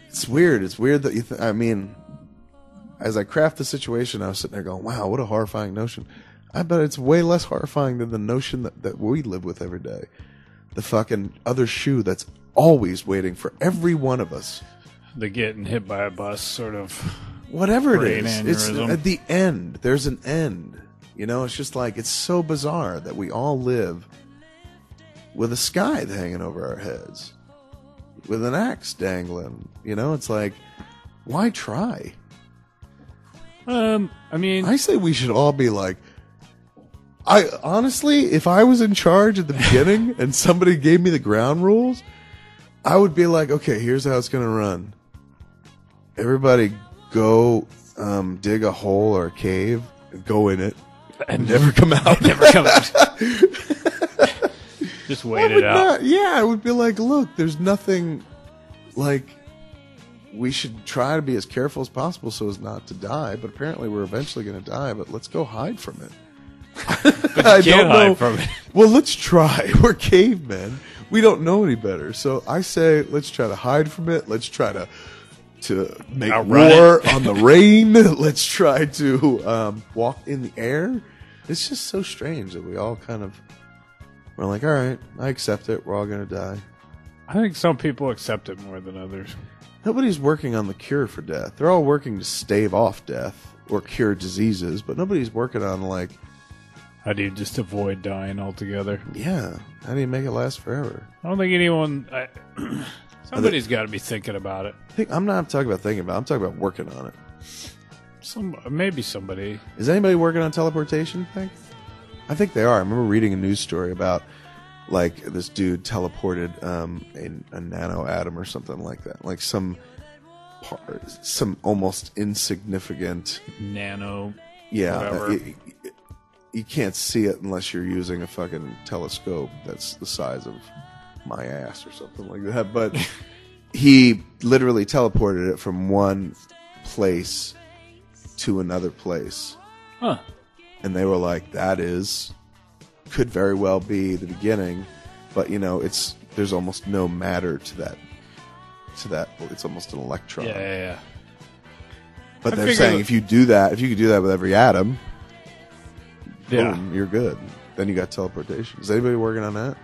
It's weird. It's weird that I mean, as I craft the situation, I was sitting there going, wow, what a horrifying notion. I bet it's way less horrifying than the notion that we live with every day. The fucking other shoe that's always waiting for every one of us. The getting hit by a bus sort of... Whatever it is. Aneurysm. It's at the end. There's an end. You know, it's just like, it's so bizarre that we all live with a scythe hanging over our heads. With an axe dangling. You know, it's like, why try? I mean... I say we should all be like... honestly, if I was in charge at the beginning and somebody gave me the ground rules, I would be like, okay, here's how it's going to run. Everybody go dig a hole or a cave and go in it and never come out. Never come out. Just wait it out. I would be like, look, there's nothing, like, we should try to be as careful as possible so as not to die, but apparently we're eventually going to die, but let's go hide from it. But you can't hide from it. Well, let's try. We're cavemen. We don't know any better. So I say, let's try to hide from it. Let's try to make war on the rain. Let's try to walk in the air. It's just so strange that we all we're like, all right, I accept it. We're all going to die. I think some people accept it more than others. Nobody's working on the cure for death. They're all working to stave off death or cure diseases, but nobody's working on, like... How do you just avoid dying altogether? Yeah. How do you make it last forever? I don't think anyone... somebody's got to be thinking about it. I'm not talking about thinking about it. I'm talking about working on it. Maybe somebody. Is anybody working on teleportation, you think? I think they are. I remember reading a news story about, like, this dude teleported a nano atom or something like that. Like some almost insignificant... Nano... Yeah. You can't see it unless you're using a fucking telescope that's the size of my ass or something like that. But he literally teleported it from one place to another place. Huh. And they were like, could very well be the beginning, but you know, there's almost no matter to that. It's almost an electron. Yeah. But they're saying if you could do that with every atom, boom, you're good. Then you got teleportation. Is anybody working on that?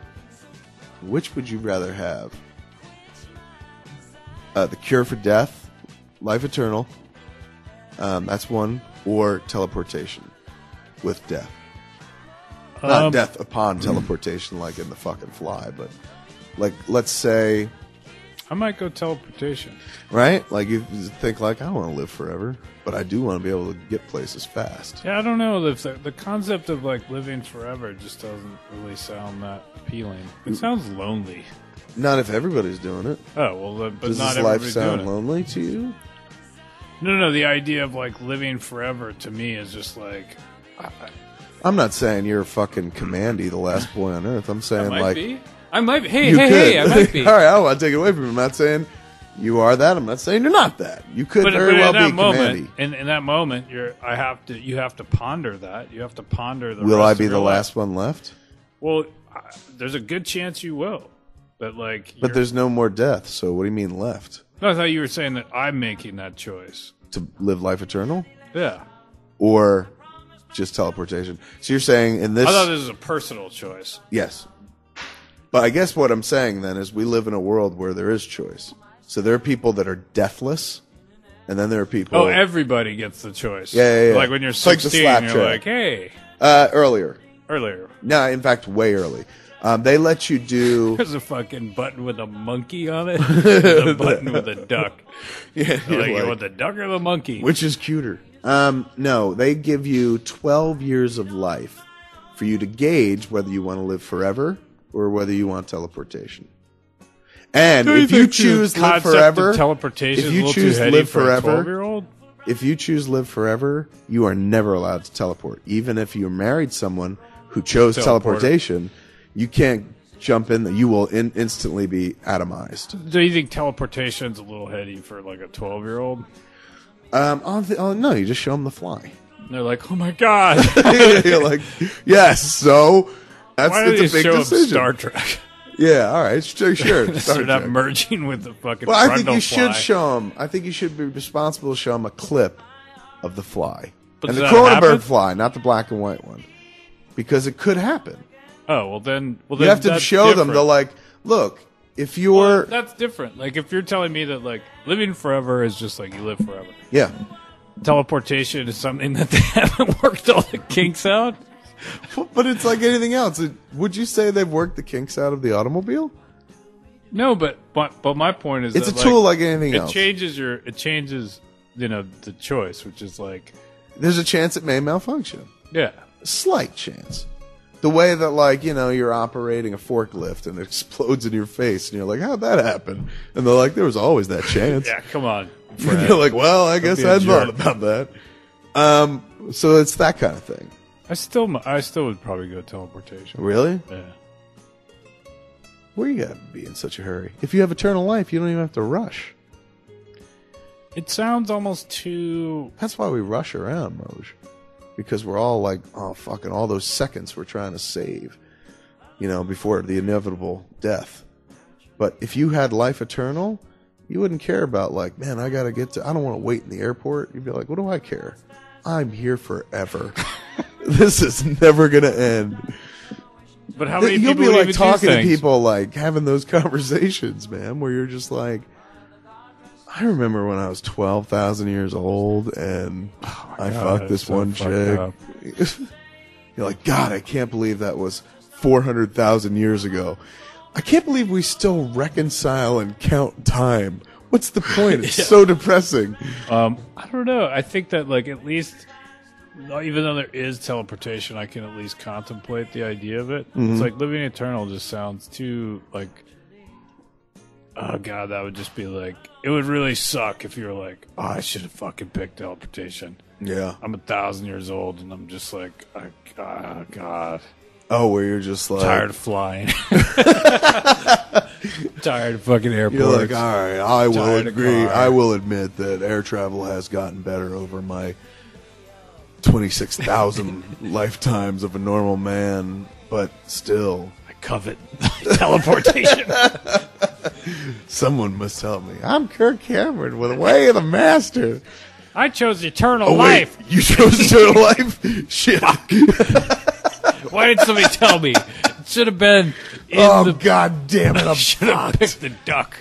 Which would you rather have? The cure for death, life eternal. That's one, or teleportation with death. Not death upon teleportation, like in the fucking Fly, but like, let's say... I might go teleportation. Right? Like, you think, like, I don't want to live forever, but I do want to be able to get places fast. Yeah, I don't know. The concept of, like, living forever just doesn't really sound that appealing. It sounds lonely. Not if everybody's doing it. Oh, well, but does not this life everybody's doing sound lonely to you? No. The idea of, like, living forever to me is just, like... I'm not saying you're fucking Commandy, the last boy on earth. I'm saying, like... Be? I might be. Hey, I might be. All right, I don't want to take it away from you. I'm not saying you are that. I'm not saying you're not that. You could very well be Commandy. In that moment, you have to ponder that. You have to ponder the. Will I be the last one left? Well, there's a good chance you will, but But there's no more death. So what do you mean left? No, I thought you were saying that I'm making that choice to live life eternal. Yeah. Or just teleportation. So you're saying in this? I thought this was a personal choice. Yes. But I guess what I'm saying then is we live in a world where there is choice. So there are people that are deathless, and then there are people... Oh, everybody gets the choice. Yeah. Like when you're 16, like you're like, hey. Earlier. No, in fact, way early. They let you do... There's a fucking button with a monkey on it. There's a button with a duck. Yeah, like, you want the duck or the monkey? Which is cuter? No, they give you 12 years of life for you to gauge whether you want to live forever or whether you want teleportation. And if you choose live forever, teleportation if you is choose live forever, 12-year-old? If you choose live forever, you are never allowed to teleport. Even if you married someone who chose teleportation, you can't jump in. You will instantly be atomized. Do you think teleportation's a little heady for like a 12-year-old? No, you just show them the Fly. And they're like, oh my god! You're like, yes. So. Why It's a big show decision. Star Trek? Yeah, all right, sure. They're Star not Trek. merging with the fucking. Well, I think you should Grundlefly. show him. I think you should be responsible to show him a clip of the fly. But And the does that Cronenberg happen? fly, not the black and white one. Because it could happen. Oh well, then You have to that's show them, different. they're like, look, if you're... Well, that's different. Like if you're telling me that like living forever is just like you live forever. yeah. Teleportation is something that they haven't worked all the kinks out. But it's like anything else. Would you say they've worked the kinks out of the automobile? No, but my point is It's that, a tool like anything it else. changes the choice, which is like There's a chance it may malfunction. yeah. Slight chance. The way that, like, you're operating a forklift and it explodes in your face, and you're like, how'd that happen? And they're like, there was always that chance. Yeah, come on. And you're like, well, I guess be a I thought jerk. about that. So it's that kind of thing. I still would probably go teleportation. Really? Yeah. Where you gotta be in such a hurry? If you have eternal life, you don't even have to rush. It sounds almost too. That's why we rush around, Moj. Because we're all like, oh, fucking all those seconds we're trying to save, before the inevitable death. But if you had life eternal, you wouldn't care about, like, man, I don't want to wait in the airport. You'd be like, what do I care? I'm here forever. This is never going to end. But how many You'll people be would like even talking do to things? people, like having those conversations, man, where you're just like, I remember when I was 12,000 years old and I fucked this so one fucked chick. up. You're like, God, I can't believe that was 400,000 years ago. I can't believe we still reconcile and count time. What's the point? It's so depressing. I don't know. I think that like at least, even though there is teleportation, I can at least contemplate the idea of it. Mm-hmm. It's like living eternal just sounds too like. Oh god, that would just be like it would really suck if you were like, oh, I should have fucking picked teleportation. Yeah. I'm 1,000 years old and I'm just like, oh god, Oh, where you're just like... tired of flying, tired of fucking airports. You're like, all right, I will Tired of agree. car. I will admit that air travel has gotten better over my 26,000 lifetimes of a normal man, but still, I covet teleportation. someone must help me. I'm Kirk Cameron with the way of the master. I chose eternal Oh, life. wait, you chose eternal life? Shit. Why didn't somebody tell me? It should have been in Oh, the. God damn it, I'm Should have fucked. picked the duck.